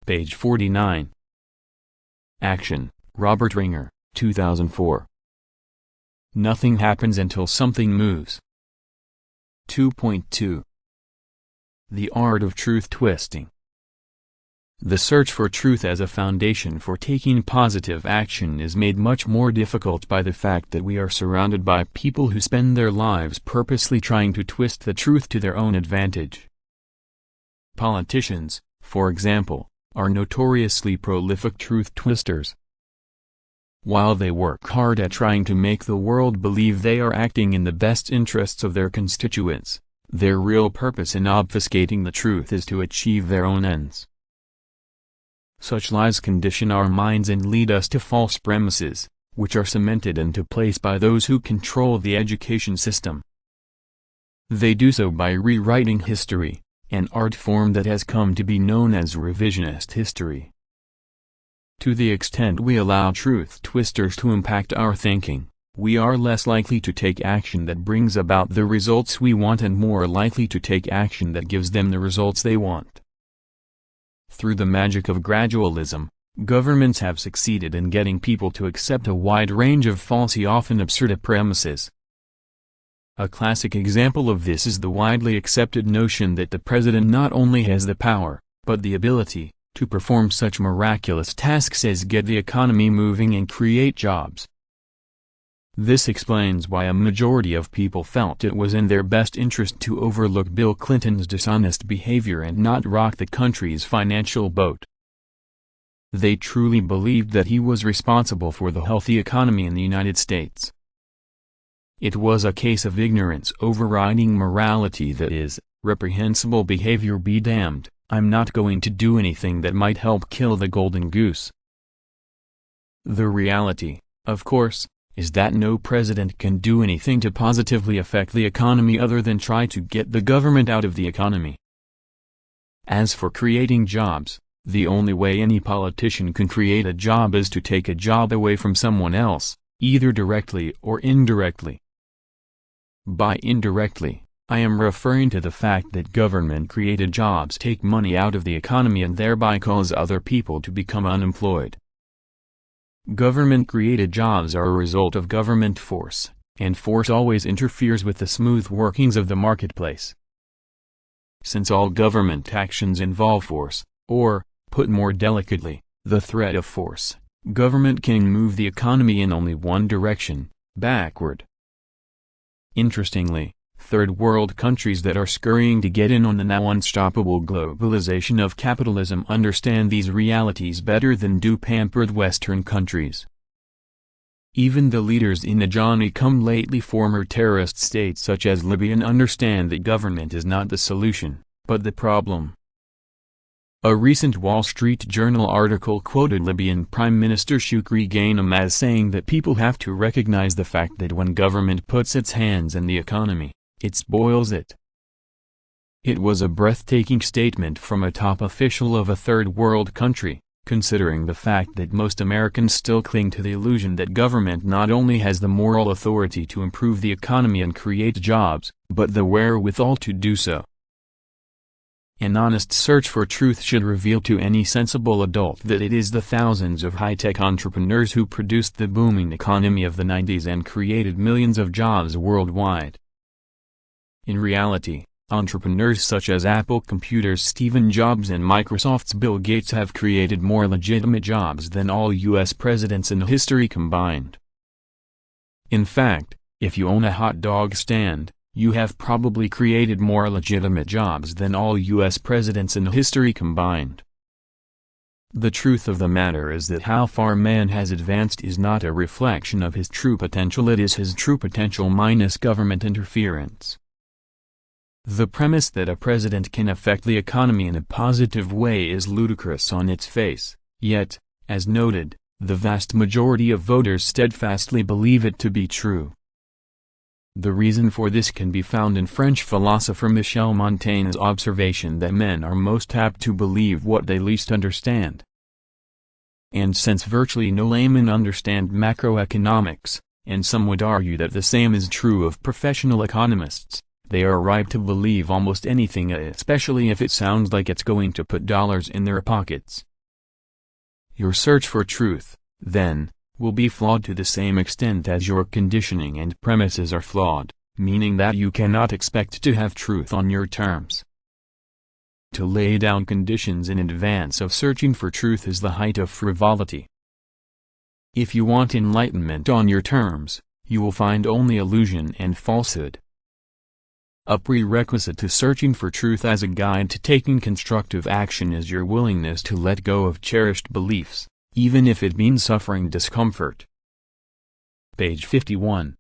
page 49. Action, Robert Ringer, 2004. Nothing happens until something moves. 2.2 The art of truth twisting. The search for truth as a foundation for taking positive action is made much more difficult by the fact that we are surrounded by people who spend their lives purposely trying to twist the truth to their own advantage. Politicians, for example, are notoriously prolific truth twisters. While they work hard at trying to make the world believe they are acting in the best interests of their constituents, their real purpose in obfuscating the truth is to achieve their own ends. Such lies condition our minds and lead us to false premises, which are cemented into place by those who control the education system. They do so by rewriting history, an art form that has come to be known as revisionist history. To the extent we allow truth twisters to impact our thinking, we are less likely to take action that brings about the results we want and more likely to take action that gives them the results they want. Through the magic of gradualism, governments have succeeded in getting people to accept a wide range of falsely often absurd premises. A classic example of this is the widely accepted notion that the president not only has the power, but the ability, to perform such miraculous tasks as get the economy moving and create jobs. This explains why a majority of people felt it was in their best interest to overlook Bill Clinton's dishonest behavior and not rock the country's financial boat. They truly believed that he was responsible for the healthy economy in the United States. It was a case of ignorance overriding morality, that is, reprehensible behavior be damned, I'm not going to do anything that might help kill the golden goose. The reality, of course, is that no president can do anything to positively affect the economy other than try to get the government out of the economy. As for creating jobs, the only way any politician can create a job is to take a job away from someone else, either directly or indirectly. By indirectly, I am referring to the fact that government-created jobs take money out of the economy and thereby cause other people to become unemployed. Government-created jobs are a result of government force, and force always interferes with the smooth workings of the marketplace. Since all government actions involve force, or, put more delicately, the threat of force, government can move the economy in only one direction, backward. Interestingly, third world countries that are scurrying to get in on the now unstoppable globalization of capitalism understand these realities better than do pampered Western countries. Even the leaders in the Johnny-come-lately former terrorist states such as Libya understand that government is not the solution, but the problem. A recent Wall Street Journal article quoted Libyan Prime Minister Shukri Ghanem as saying that people have to recognize the fact that when government puts its hands in the economy, it spoils it. It was a breathtaking statement from a top official of a third world country, considering the fact that most Americans still cling to the illusion that government not only has the moral authority to improve the economy and create jobs, but the wherewithal to do so. An honest search for truth should reveal to any sensible adult that it is the thousands of high-tech entrepreneurs who produced the booming economy of the 90s and created millions of jobs worldwide. In reality, entrepreneurs such as Apple Computer's Steve Jobs and Microsoft's Bill Gates have created more legitimate jobs than all U.S. presidents in history combined. In fact, if you own a hot dog stand, you have probably created more legitimate jobs than all U.S. presidents in history combined. The truth of the matter is that how far man has advanced is not a reflection of his true potential, it is his true potential minus government interference. The premise that a president can affect the economy in a positive way is ludicrous on its face, yet, as noted, the vast majority of voters steadfastly believe it to be true. The reason for this can be found in French philosopher Michel Montaigne's observation that men are most apt to believe what they least understand. And since virtually no laymen understand macroeconomics, and some would argue that the same is true of professional economists, they are ripe to believe almost anything, especially if it sounds like it's going to put dollars in their pockets, Your search for truth, then, will be flawed to the same extent as your conditioning and premises are flawed, meaning that you cannot expect to have truth on your terms. To lay down conditions in advance of searching for truth is the height of frivolity. If you want enlightenment on your terms, you will find only illusion and falsehood. A prerequisite to searching for truth as a guide to taking constructive action is your willingness to let go of cherished beliefs, even if it means suffering discomfort. Page 51.